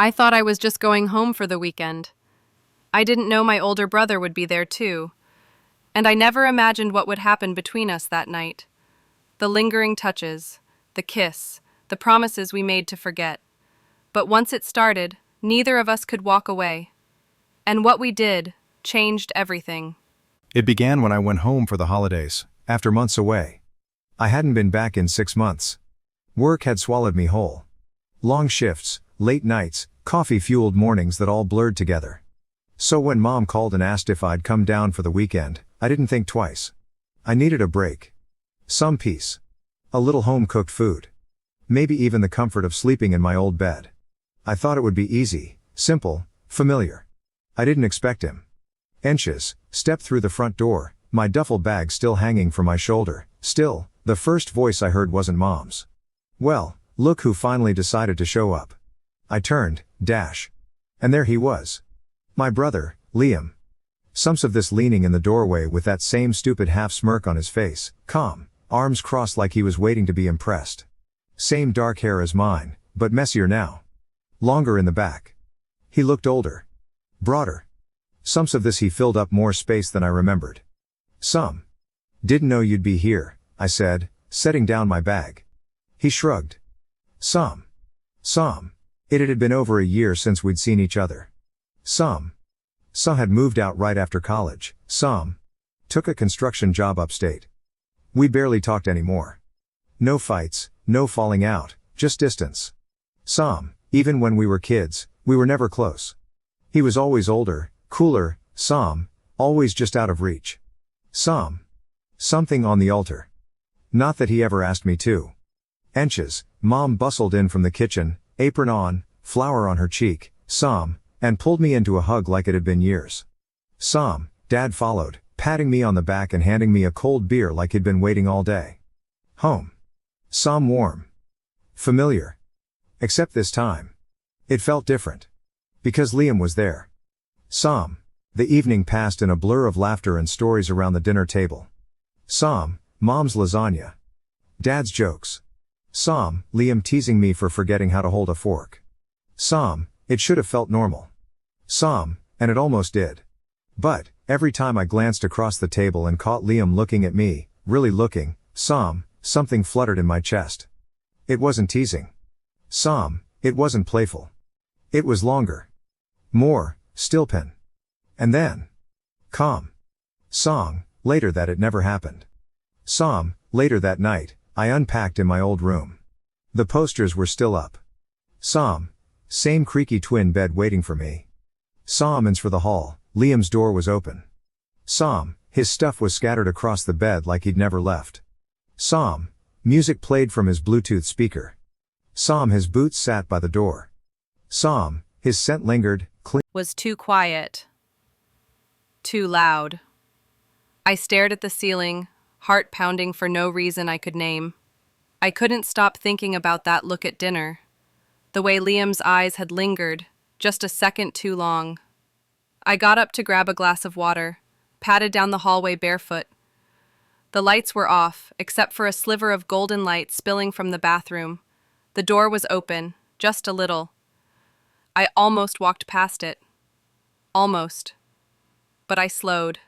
I thought I was just going home for the weekend. I didn't know my older brother would be there too, and I never imagined what would happen between us that night. The lingering touches, the kiss, the promises we made to forget. But once it started, neither of us could walk away. And what we did changed everything. It began when I went home for the holidays, after months away. I hadn't been back in 6 months. Work had swallowed me whole. Long shifts, late nights, coffee-fueled mornings that all blurred together. So when Mom called and asked if I'd come down for the weekend, I didn't think twice. I needed a break. Some peace. A little home-cooked food. Maybe even the comfort of sleeping in my old bed. I thought it would be easy, simple, familiar. I didn't expect him. Inches, stepped through the front door, my duffel bag still hanging from my shoulder. Still, the first voice I heard wasn't Mom's. Well, look who finally decided to show up. I turned, dash. And there he was. My brother, Liam. Some of this leaning in the doorway with that same stupid half smirk on his face, calm, arms crossed like he was waiting to be impressed. Same dark hair as mine, but messier now. Longer in the back. He looked older. Broader. Some of this he filled up more space than I remembered. Some. Didn't know you'd be here, I said, setting down my bag. He shrugged. Some. It had been over a year since we'd seen each other. Some had moved out right after college, some took a construction job upstate. We barely talked anymore. No fights, no falling out, just distance. Some, even when we were kids, we were never close. He was always older, cooler, some, always just out of reach. Something on the altar. Not that he ever asked me to. Inches, Mom bustled in from the kitchen, apron on, flour on her cheek, and pulled me into a hug like it had been years. Dad followed, patting me on the back and handing me a cold beer like he'd been waiting all day. Home. Warm. Familiar. Except this time. It felt different. Because Liam was there. The evening passed in a blur of laughter and stories around the dinner table. Mom's lasagna. Dad's jokes. Liam teasing me for forgetting how to hold a fork. It should have felt normal. And it almost did. But, every time I glanced across the table and caught Liam looking at me, really looking, something fluttered in my chest. It wasn't teasing. It wasn't playful. It was longer. More, still pin. And then. Later that it never happened. Later that night, I unpacked in my old room. The posters were still up. Same creaky twin bed waiting for me. Ins for the hall, Liam's door was open. His stuff was scattered across the bed like he'd never left. Music played from his Bluetooth speaker. His boots sat by the door. His scent lingered, Was too quiet. Too loud. I stared at the ceiling, heart pounding for no reason I could name. I couldn't stop thinking about that look at dinner. The way Liam's eyes had lingered, just a second too long. I got up to grab a glass of water, padded down the hallway barefoot. The lights were off, except for a sliver of golden light spilling from the bathroom. The door was open, just a little. I almost walked past it. Almost. But I slowed.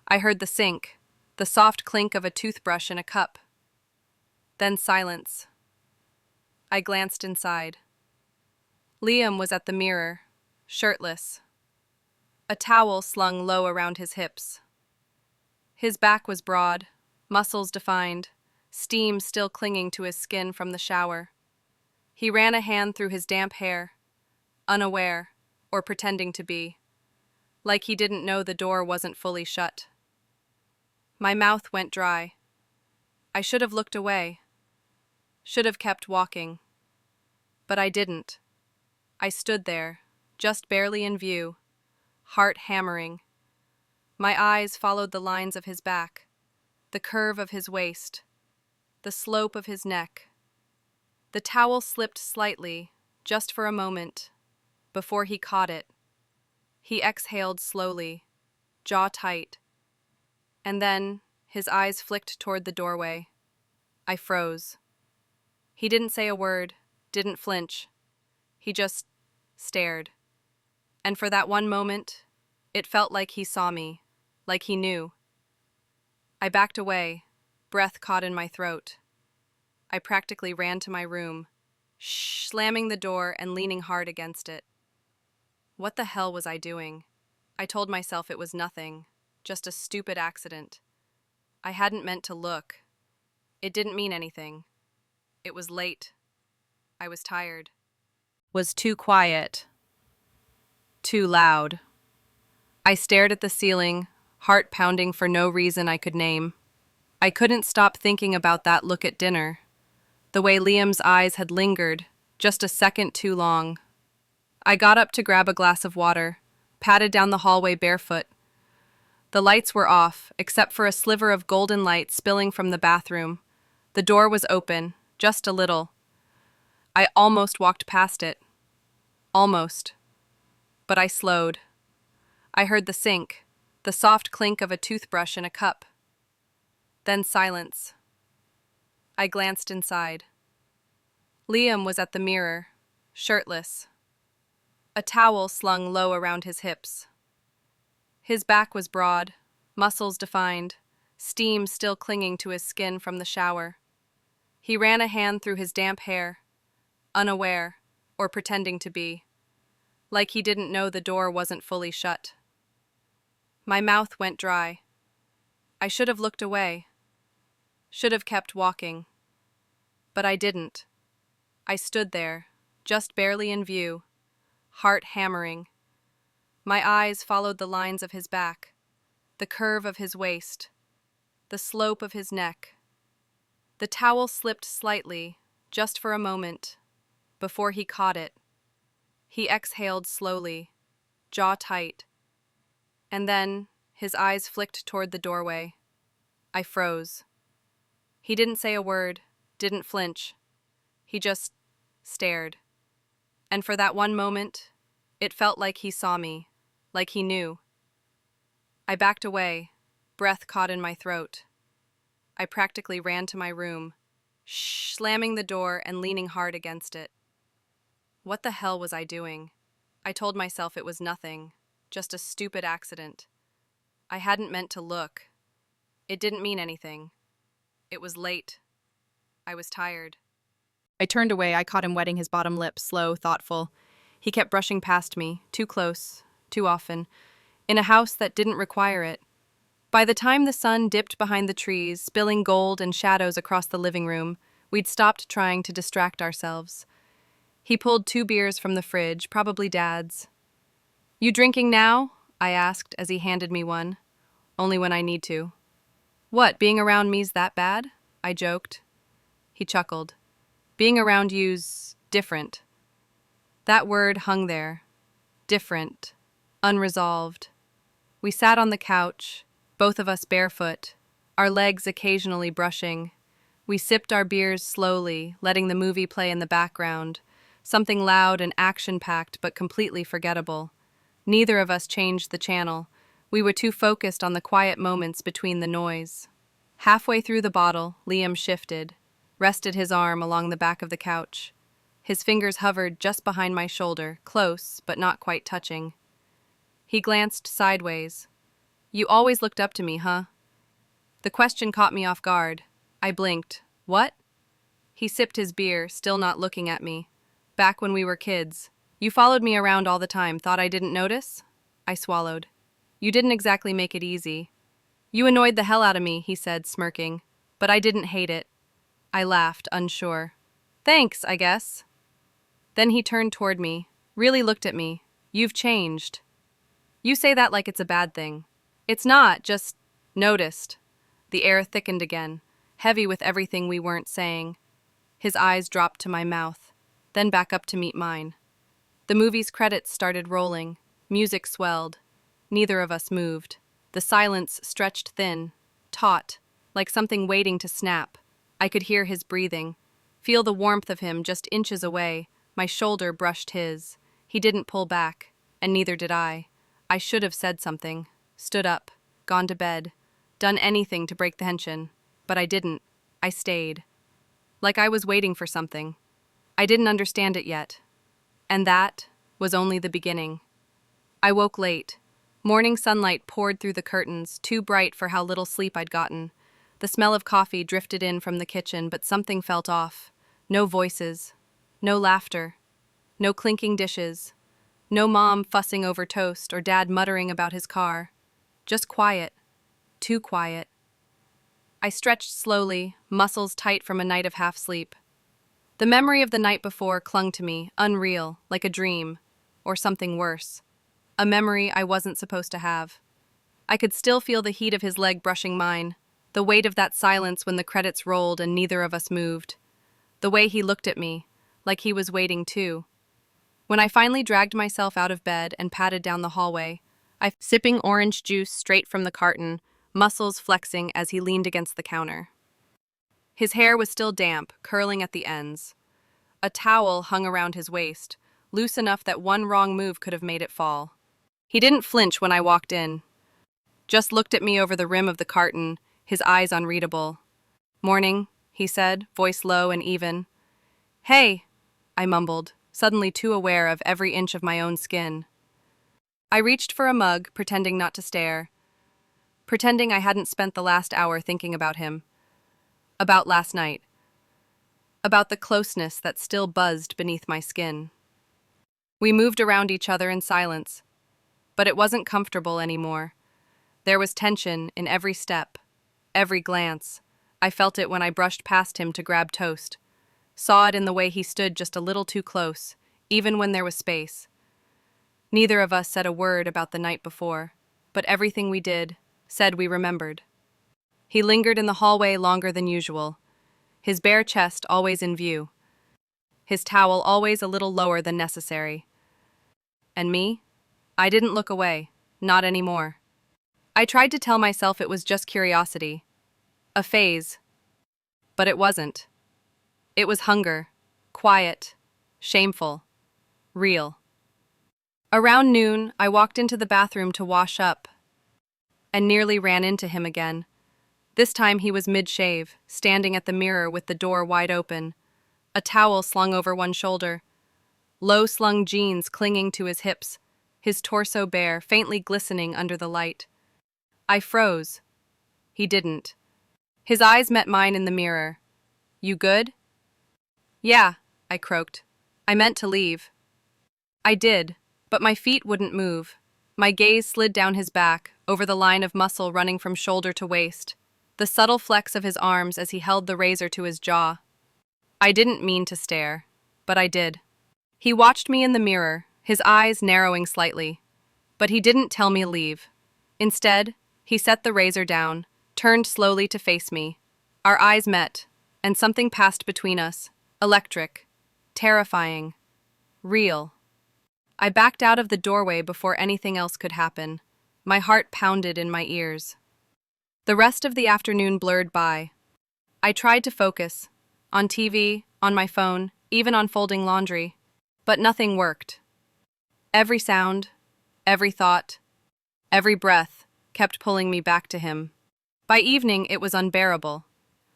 I heard the sink, the soft clink of a toothbrush in a cup. Then silence. I glanced inside. Liam was at the mirror, shirtless. A towel slung low around his hips. His back was broad, muscles defined, steam still clinging to his skin from the shower. He ran a hand through his damp hair, unaware, or pretending to be, like he didn't know the door wasn't fully shut. My mouth went dry. I should have looked away, should have kept walking. But I didn't. I stood there, just barely in view, heart hammering. My eyes followed the lines of his back, the curve of his waist, the slope of his neck. The towel slipped slightly, just for a moment, before he caught it. He exhaled slowly, jaw tight. And then, his eyes flicked toward the doorway. I froze. He didn't say a word, didn't flinch. He just stared. And for that one moment, it felt like he saw me, like he knew. I backed away, breath caught in my throat. I practically ran to my room, slamming the door and leaning hard against it. What the hell was I doing? I told myself it was nothing, just a stupid accident. I hadn't meant to look. It didn't mean anything. It was late. I was tired. Was too quiet. Too loud. I stared at the ceiling, heart pounding for no reason I could name. I couldn't stop thinking about that look at dinner. The way Liam's eyes had lingered, just a second too long. I got up to grab a glass of water, padded down the hallway barefoot. The lights were off, except for a sliver of golden light spilling from the bathroom. The door was open, just a little. I almost walked past it. Almost. But I slowed. I heard the sink, the soft clink of a toothbrush in a cup. Then silence. I glanced inside. Liam was at the mirror, shirtless. A towel slung low around his hips. His back was broad, muscles defined, steam still clinging to his skin from the shower. He ran a hand through his damp hair, unaware, or pretending to be, like he didn't know the door wasn't fully shut. My mouth went dry. I should have looked away, should have kept walking. But I didn't. I stood there, just barely in view, heart hammering. My eyes followed the lines of his back, the curve of his waist, the slope of his neck. The towel slipped slightly, just for a moment, before he caught it. He exhaled slowly, jaw tight, and then his eyes flicked toward the doorway. I froze. He didn't say a word, didn't flinch. He just stared. And for that one moment, it felt like he saw me, like he knew. I backed away, breath caught in my throat. I practically ran to my room, slamming the door and leaning hard against it. What the hell was I doing? I told myself it was nothing, just a stupid accident. I hadn't meant to look. It didn't mean anything. It was late. I was tired. I turned away. I caught him wetting his bottom lip, slow, thoughtful. He kept brushing past me, too close, too often, in a house that didn't require it. By the time the sun dipped behind the trees, spilling gold and shadows across the living room, we'd stopped trying to distract ourselves. He pulled 2 beers from the fridge, probably Dad's. "You drinking now?" I asked as he handed me one. "Only when I need to." "What, being around me's that bad?" I joked. He chuckled. "Being around you's different." That word hung there. Different. Unresolved. We sat on the couch, both of us barefoot, our legs occasionally brushing. We sipped our beers slowly, letting the movie play in the background, something loud and action-packed but completely forgettable. Neither of us changed the channel. We were too focused on the quiet moments between the noise. Halfway through the bottle, Liam shifted, rested his arm along the back of the couch. His fingers hovered just behind my shoulder, close, but not quite touching. He glanced sideways. "You always looked up to me, huh?" The question caught me off guard. I blinked. "What?" He sipped his beer, still not looking at me. "Back when we were kids. You followed me around all the time, thought I didn't notice?" I swallowed. "You didn't exactly make it easy." "You annoyed the hell out of me," he said, smirking. "But I didn't hate it." I laughed, unsure. "Thanks, I guess." Then he turned toward me, really looked at me. "You've changed." "You say that like it's a bad thing." "It's not, just noticed." The air thickened again, heavy with everything we weren't saying. His eyes dropped to my mouth, then back up to meet mine. The movie's credits started rolling. Music swelled. Neither of us moved. The silence stretched thin, taut, like something waiting to snap. I could hear his breathing, feel the warmth of him just inches away. My shoulder brushed his. He didn't pull back, and neither did I. I should have said something, stood up, gone to bed, done anything to break the tension, but I didn't. I stayed. Like I was waiting for something. I didn't understand it yet. And that was only the beginning. I woke late. Morning sunlight poured through the curtains, too bright for how little sleep I'd gotten. The smell of coffee drifted in from the kitchen, but something felt off. No voices. No laughter. No clinking dishes. No mom fussing over toast or dad muttering about his car. Just quiet. Too quiet. I stretched slowly, muscles tight from a night of half-sleep. The memory of the night before clung to me, unreal, like a dream, or something worse. A memory I wasn't supposed to have. I could still feel the heat of his leg brushing mine, the weight of that silence when the credits rolled and neither of us moved. The way he looked at me, like he was waiting too. When I finally dragged myself out of bed and padded down the hallway, sipping orange juice straight from the carton, muscles flexing as he leaned against the counter. His hair was still damp, curling at the ends. A towel hung around his waist, loose enough that one wrong move could have made it fall. He didn't flinch when I walked in. Just looked at me over the rim of the carton, his eyes unreadable. "Morning," he said, voice low and even. "Hey," I mumbled, suddenly too aware of every inch of my own skin. I reached for a mug, pretending not to stare. Pretending I hadn't spent the last hour thinking about him. About last night. About the closeness that still buzzed beneath my skin. We moved around each other in silence. But it wasn't comfortable anymore. There was tension in every step, every glance. I felt it when I brushed past him to grab toast. Saw it in the way he stood just a little too close, even when there was space. Neither of us said a word about the night before, but everything we did, said we remembered. He lingered in the hallway longer than usual, his bare chest always in view, his towel always a little lower than necessary. And me? I didn't look away, not anymore. I tried to tell myself it was just curiosity, a phase, but it wasn't. It was hunger, quiet, shameful, real. Around noon, I walked into the bathroom to wash up and nearly ran into him again. This time he was mid-shave, standing at the mirror with the door wide open, a towel slung over one shoulder, low-slung jeans clinging to his hips, his torso bare, faintly glistening under the light. I froze. He didn't. His eyes met mine in the mirror. "You good?" "Yeah," I croaked. "I meant to leave." I did, but my feet wouldn't move. My gaze slid down his back, over the line of muscle running from shoulder to waist, the subtle flex of his arms as he held the razor to his jaw. I didn't mean to stare, but I did. He watched me in the mirror, his eyes narrowing slightly. But he didn't tell me to leave. Instead, he set the razor down, turned slowly to face me. Our eyes met, and something passed between us. Electric. Terrifying. Real. I backed out of the doorway before anything else could happen. My heart pounded in my ears. The rest of the afternoon blurred by. I tried to focus. On TV, on my phone, even on folding laundry. But nothing worked. Every sound, every thought, every breath kept pulling me back to him. By evening, it was unbearable.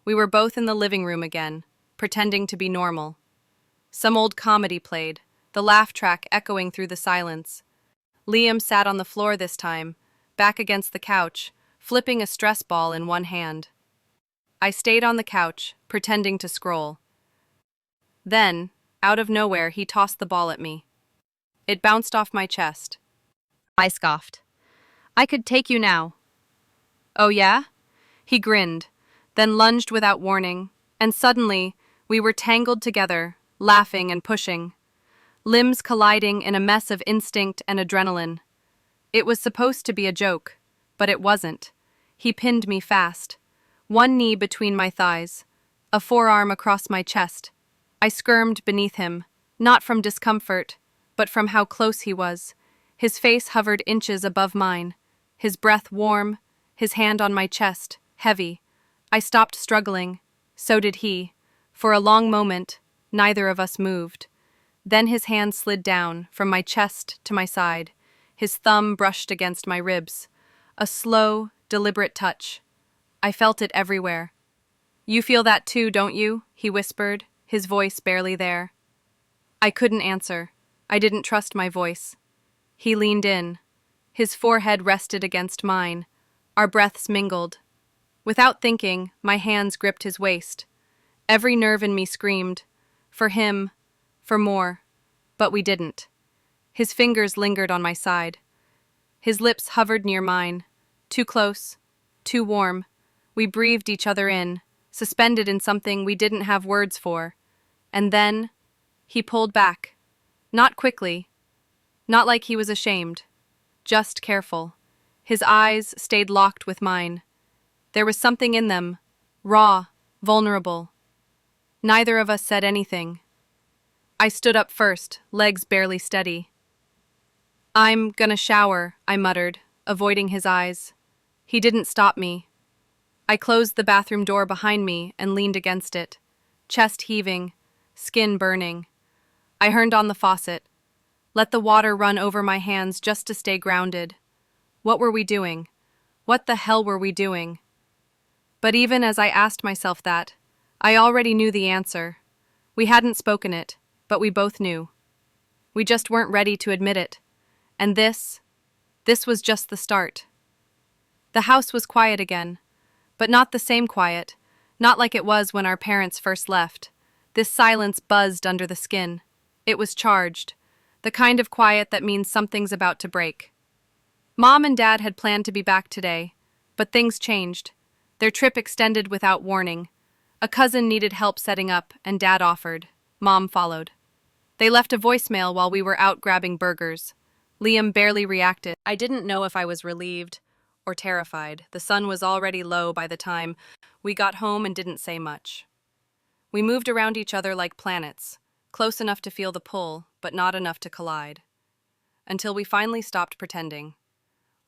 We were both in the living room again, pretending to be normal. Some old comedy played, the laugh track echoing through the silence. Liam sat on the floor this time, back against the couch, flipping a stress ball in one hand. I stayed on the couch, pretending to scroll. Then, out of nowhere, he tossed the ball at me. It bounced off my chest. I scoffed. "I could take you now." "Oh yeah?" He grinned, then lunged without warning, and suddenly, we were tangled together, laughing and pushing, limbs colliding in a mess of instinct and adrenaline. It was supposed to be a joke, but it wasn't. He pinned me fast, one knee between my thighs, a forearm across my chest. I squirmed beneath him, not from discomfort, but from how close he was. His face hovered inches above mine, his breath warm, his hand on my chest, heavy. I stopped struggling. So did he. For a long moment, neither of us moved. Then his hand slid down, from my chest to my side. His thumb brushed against my ribs. A slow, deliberate touch. I felt it everywhere. "You feel that too, don't you?" he whispered, his voice barely there. I couldn't answer. I didn't trust my voice. He leaned in. His forehead rested against mine. Our breaths mingled. Without thinking, my hands gripped his waist. Every nerve in me screamed, for him, for more. But we didn't. His fingers lingered on my side. His lips hovered near mine. Too close, too warm. We breathed each other in, suspended in something we didn't have words for. And then, he pulled back. Not quickly. Not like he was ashamed. Just careful. His eyes stayed locked with mine. There was something in them, raw, vulnerable. Neither of us said anything. I stood up first, legs barely steady. "I'm gonna shower," I muttered, avoiding his eyes. He didn't stop me. I closed the bathroom door behind me and leaned against it, chest heaving, skin burning. I turned on the faucet, let the water run over my hands just to stay grounded. What were we doing? What the hell were we doing? But even as I asked myself that, I already knew the answer. We hadn't spoken it, but we both knew. We just weren't ready to admit it. And this was just the start. The house was quiet again, but not the same quiet, not like it was when our parents first left. This silence buzzed under the skin. It was charged, the kind of quiet that means something's about to break. Mom and Dad had planned to be back today, but things changed. Their trip extended without warning. A cousin needed help setting up, and Dad offered. Mom followed. They left a voicemail while we were out grabbing burgers. Liam barely reacted. I didn't know if I was relieved or terrified. The sun was already low by the time we got home and didn't say much. We moved around each other like planets, close enough to feel the pull, but not enough to collide. Until we finally stopped pretending.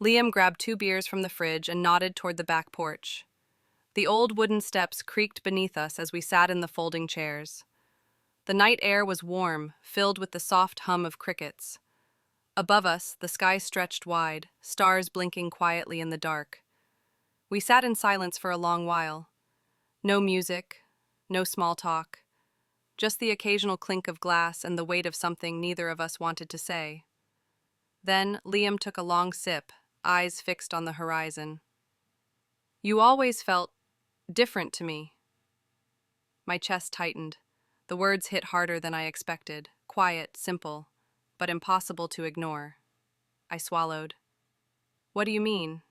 Liam grabbed 2 beers from the fridge and nodded toward the back porch. The old wooden steps creaked beneath us as we sat in the folding chairs. The night air was warm, filled with the soft hum of crickets. Above us, the sky stretched wide, stars blinking quietly in the dark. We sat in silence for a long while. No music, no small talk. Just the occasional clink of glass and the weight of something neither of us wanted to say. Then Liam took a long sip, eyes fixed on the horizon. "You always felt different to me." My chest tightened. The words hit harder than I expected, quiet, simple, but impossible to ignore. I swallowed. "What do you mean?"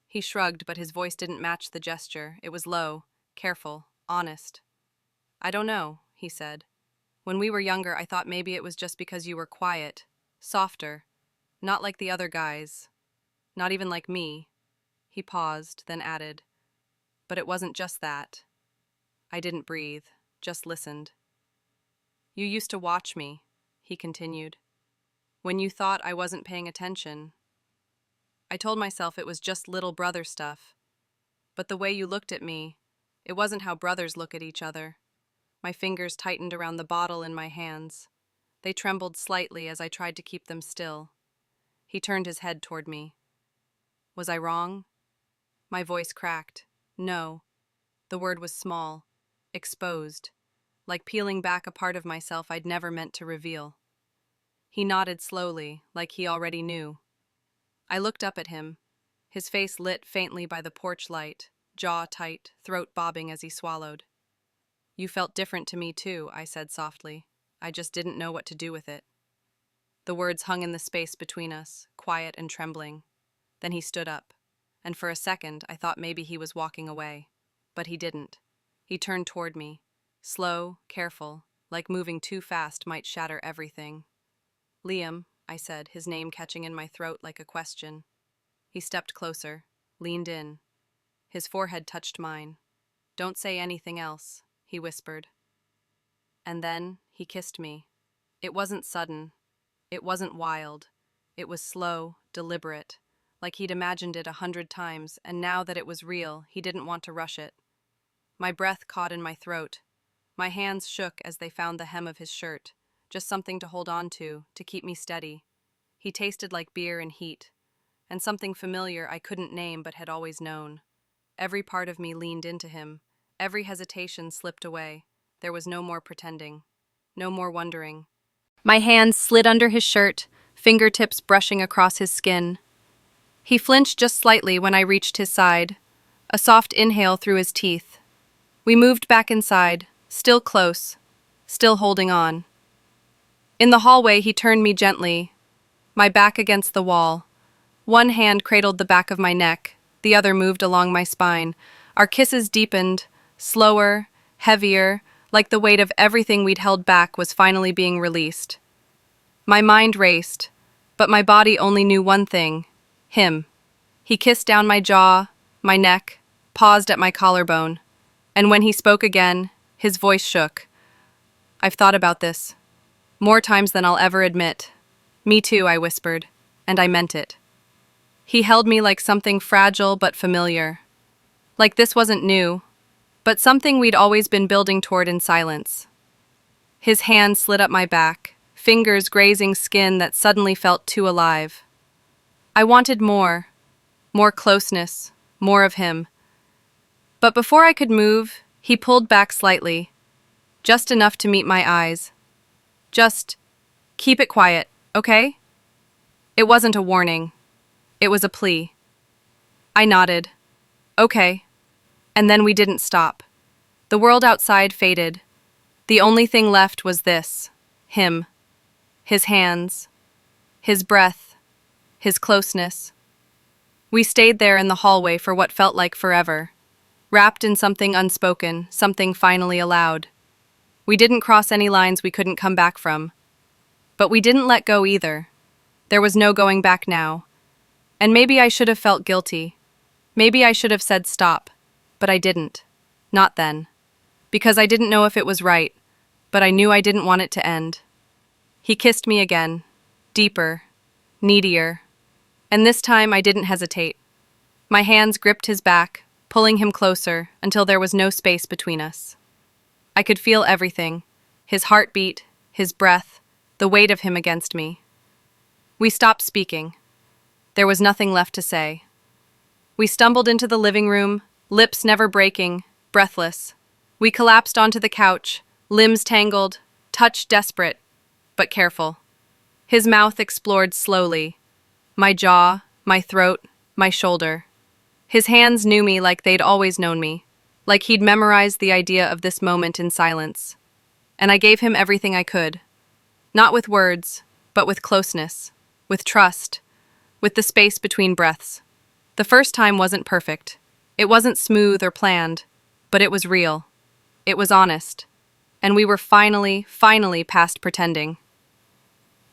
He shrugged, but his voice didn't match the gesture. It was low, careful, honest. "I don't know," he said. "When we were younger, I thought maybe it was just because you were quiet, softer, not like the other guys, not even like me." He paused, then added, "But it wasn't just that." I didn't breathe, just listened. "You used to watch me," he continued, "when you thought I wasn't paying attention. I told myself it was just little brother stuff. But the way you looked at me, it wasn't how brothers look at each other." My fingers tightened around the bottle in my hands. They trembled slightly as I tried to keep them still. He turned his head toward me. "Was I wrong?" My voice cracked. "No." The word was small, exposed, like peeling back a part of myself I'd never meant to reveal. He nodded slowly, like he already knew. I looked up at him, his face lit faintly by the porch light, jaw tight, throat bobbing as he swallowed. "You felt different to me too," I said softly. "I just didn't know what to do with it." The words hung in the space between us, quiet and trembling. Then he stood up, and for a second I thought maybe he was walking away. But he didn't. He turned toward me, slow, careful, like moving too fast might shatter everything. "Liam," I said, his name catching in my throat like a question. He stepped closer, leaned in. His forehead touched mine. "Don't say anything else," he whispered. And then he kissed me. It wasn't sudden. It wasn't wild. It was slow, deliberate, like he'd imagined it 100 times, and now that it was real, he didn't want to rush it. My breath caught in my throat. My hands shook as they found the hem of his shirt, just something to hold on to keep me steady. He tasted like beer and heat, and something familiar I couldn't name but had always known. Every part of me leaned into him. Every hesitation slipped away. There was no more pretending. No more wondering. My hands slid under his shirt, fingertips brushing across his skin. He flinched just slightly when I reached his side, a soft inhale through his teeth. We moved back inside, still close, still holding on. In the hallway, he turned me gently, my back against the wall. One hand cradled the back of my neck, the other moved along my spine. Our kisses deepened, slower, heavier, like the weight of everything we'd held back was finally being released. My mind raced, but my body only knew one thing: him. He kissed down my jaw, my neck, paused at my collarbone, and when he spoke again, his voice shook. "I've thought about this. More times than I'll ever admit." "Me too," I whispered, and I meant it. He held me like something fragile but familiar. Like this wasn't new, but something we'd always been building toward in silence. His hand slid up my back, fingers grazing skin that suddenly felt too alive. I wanted more closeness, more of him. But before I could move, he pulled back slightly, just enough to meet my eyes. "Just keep it quiet, okay?" It wasn't a warning. It was a plea. I nodded. "Okay." And then we didn't stop. The world outside faded. The only thing left was this: him. His hands. His breath. His closeness. We stayed there in the hallway for what felt like forever, wrapped in something unspoken, something finally allowed. We didn't cross any lines we couldn't come back from. But we didn't let go either. There was no going back now. And maybe I should have felt guilty. Maybe I should have said stop. But I didn't. Not then. Because I didn't know if it was right, but I knew I didn't want it to end. He kissed me again. Deeper. Needier. And this time I didn't hesitate. My hands gripped his back, pulling him closer until there was no space between us. I could feel everything: his heartbeat, his breath, the weight of him against me. We stopped speaking. There was nothing left to say. We stumbled into the living room, lips never breaking, breathless. We collapsed onto the couch, limbs tangled, touch desperate, but careful. His mouth explored slowly. My jaw, my throat, my shoulder. His hands knew me like they'd always known me, like he'd memorized the idea of this moment in silence. And I gave him everything I could. Not with words, but with closeness, with trust, with the space between breaths. The first time wasn't perfect. It wasn't smooth or planned, but it was real. It was honest. And we were finally past pretending.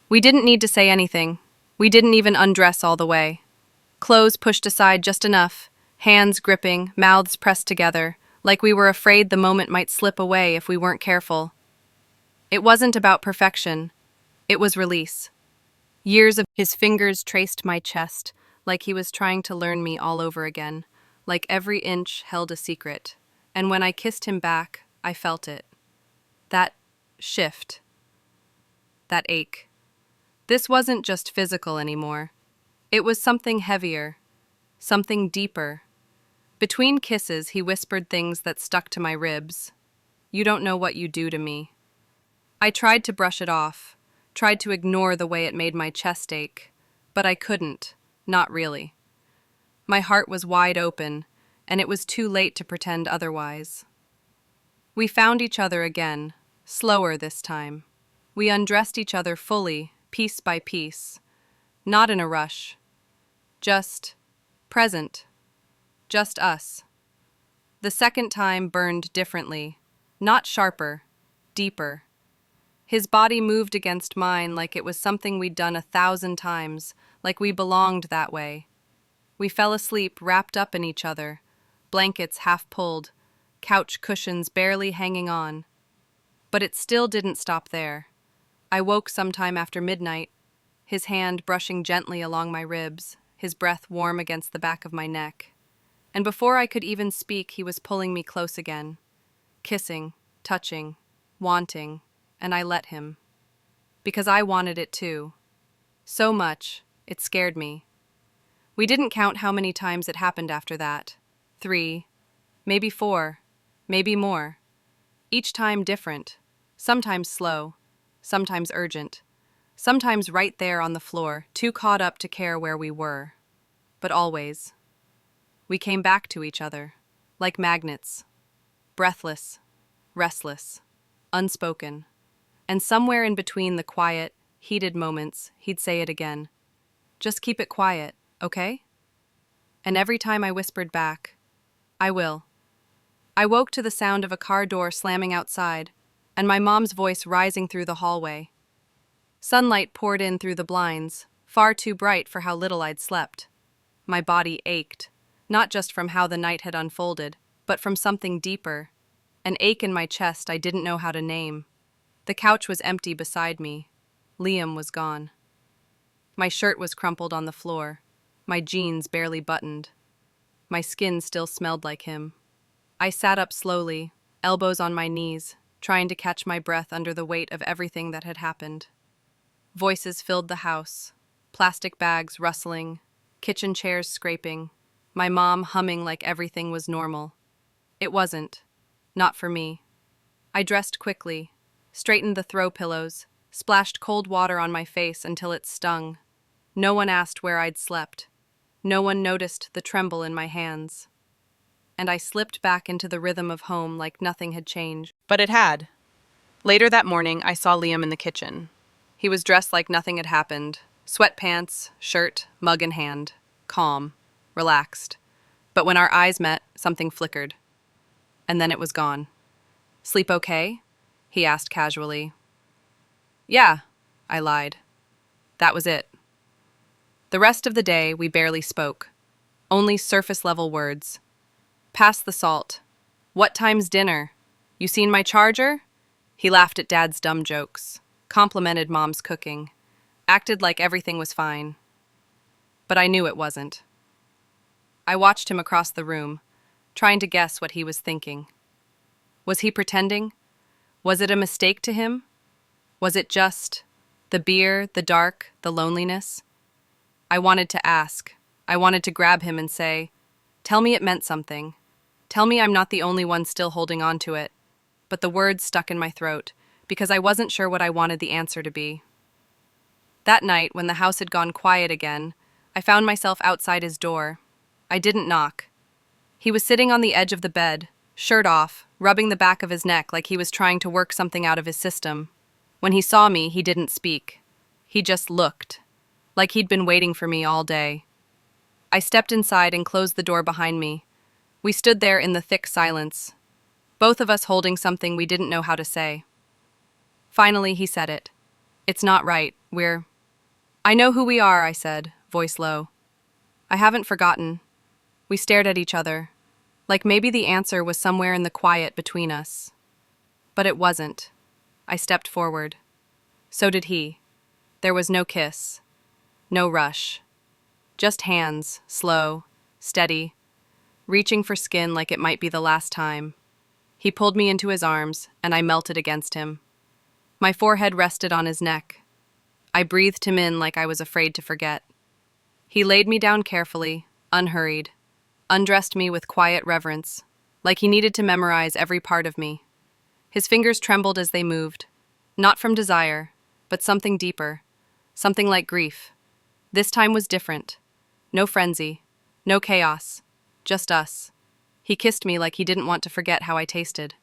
We didn't need to say anything. We didn't even undress all the way. Clothes pushed aside just enough, hands gripping, mouths pressed together, like we were afraid the moment might slip away if we weren't careful. It wasn't about perfection. It was release. Years of his fingers traced my chest, like he was trying to learn me all over again, like every inch held a secret. And when I kissed him back, I felt it. That shift. That ache. This wasn't just physical anymore. It was something heavier, something deeper. Between kisses, he whispered things that stuck to my ribs. "You don't know what you do to me." I tried to brush it off, tried to ignore the way it made my chest ache, but I couldn't, not really. My heart was wide open, and it was too late to pretend otherwise. We found each other again, slower this time. We undressed each other fully, piece by piece, not in a rush. Just present. Just us. The second time burned differently, not sharper, deeper. His body moved against mine like it was something we'd done 1,000 times, like we belonged that way. We fell asleep wrapped up in each other, blankets half pulled, couch cushions barely hanging on. But it still didn't stop there. I woke sometime after midnight, his hand brushing gently along my ribs, his breath warm against the back of my neck. And before I could even speak, he was pulling me close again, kissing, touching, wanting, and I let him. Because I wanted it too. So much, it scared me. We didn't count how many times it happened after that. 3, maybe 4, maybe more. Each time different, sometimes slow, sometimes urgent, sometimes right there on the floor, too caught up to care where we were. But always, we came back to each other, like magnets, breathless, restless, unspoken. And somewhere in between the quiet, heated moments, he'd say it again. Just keep it quiet, okay? And every time I whispered back, I will. I woke to the sound of a car door slamming outside, and my mom's voice rising through the hallway. Sunlight poured in through the blinds, far too bright for how little I'd slept. My body ached, not just from how the night had unfolded, but from something deeper, an ache in my chest I didn't know how to name. The couch was empty beside me. Liam was gone. My shirt was crumpled on the floor, my jeans barely buttoned. My skin still smelled like him. I sat up slowly, elbows on my knees, trying to catch my breath under the weight of everything that had happened. Voices filled the house, plastic bags rustling, kitchen chairs scraping, my mom humming like everything was normal. It wasn't. Not for me. I dressed quickly, straightened the throw pillows, splashed cold water on my face until it stung. No one asked where I'd slept. No one noticed the tremble in my hands. And I slipped back into the rhythm of home like nothing had changed. But it had. Later that morning, I saw Liam in the kitchen. He was dressed like nothing had happened. Sweatpants, shirt, mug in hand. Calm, relaxed. But when our eyes met, something flickered. And then it was gone. "Sleep okay?" he asked casually. "Yeah," I lied. That was it. The rest of the day, we barely spoke. Only surface-level words. "Pass the salt." "What time's dinner?" "You seen my charger?" He laughed at Dad's dumb jokes, complimented Mom's cooking, acted like everything was fine. But I knew it wasn't. I watched him across the room, trying to guess what he was thinking. Was he pretending? Was it a mistake to him? Was it just the beer, the dark, the loneliness? I wanted to ask. I wanted to grab him and say, "Tell me it meant something. Tell me I'm not the only one still holding on to it." But the words stuck in my throat, because I wasn't sure what I wanted the answer to be. That night, when the house had gone quiet again, I found myself outside his door. I didn't knock. He was sitting on the edge of the bed, shirt off, rubbing the back of his neck like he was trying to work something out of his system. When he saw me, he didn't speak. He just looked, like he'd been waiting for me all day. I stepped inside and closed the door behind me. We stood there in the thick silence, both of us holding something we didn't know how to say. Finally, he said it. "It's not right. I know who we are," I said, voice low. "I haven't forgotten." We stared at each other, like maybe the answer was somewhere in the quiet between us. But it wasn't. I stepped forward. So did he. There was no kiss. No rush. Just hands, slow, steady, reaching for skin like it might be the last time. He pulled me into his arms, and I melted against him. My forehead rested on his neck. I breathed him in like I was afraid to forget. He laid me down carefully, unhurried, undressed me with quiet reverence, like he needed to memorize every part of me. His fingers trembled as they moved, not from desire, but something deeper, something like grief. This time was different. No frenzy, no chaos, just us. He kissed me like he didn't want to forget how I tasted.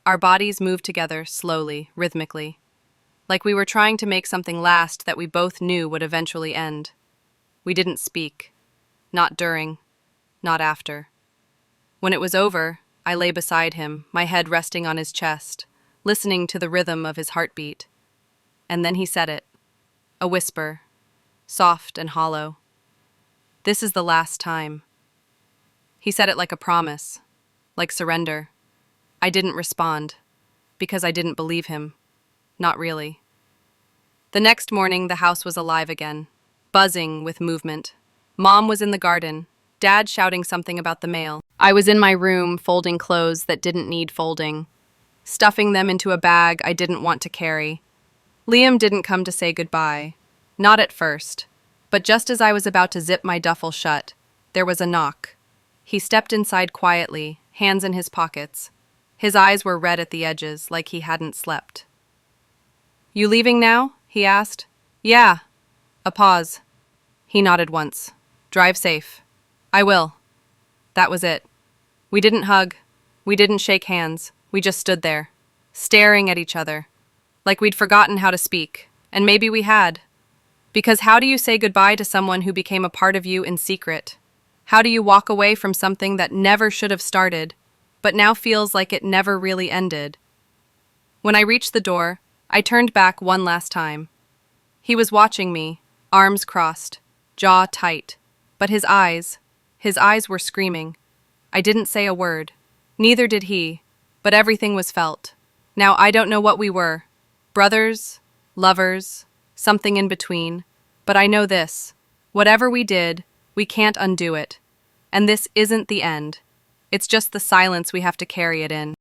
Our bodies moved together slowly, rhythmically, like we were trying to make something last that we both knew would eventually end. We didn't speak. Not during, not after. When it was over, I lay beside him, my head resting on his chest, listening to the rhythm of his heartbeat. And then he said it. A whisper, soft and hollow. "This is the last time." He said it like a promise, like surrender. I didn't respond, because I didn't believe him. Not really. The next morning, the house was alive again, buzzing with movement. Mom was in the garden, Dad shouting something about the mail. I was in my room, folding clothes that didn't need folding, stuffing them into a bag I didn't want to carry. Liam didn't come to say goodbye. Not at first. But just as I was about to zip my duffel shut, there was a knock. He stepped inside quietly, hands in his pockets. His eyes were red at the edges, like he hadn't slept. You leaving now? He asked. Yeah. A pause. He nodded once. Drive safe. I will. That was it. We didn't hug. We didn't shake hands. We just stood there, staring at each other, like we'd forgotten how to speak. And maybe we had. Because how do you say goodbye to someone who became a part of you in secret? How do you walk away from something that never should have started, but now feels like it never really ended? When I reached the door, I turned back one last time. He was watching me, arms crossed, jaw tight, but his eyes were screaming. I didn't say a word. Neither did he, but everything was felt. Now I don't know what we were. Brothers, lovers, something in between. But I know this. Whatever we did, we can't undo it. And this isn't the end. It's just the silence we have to carry it in.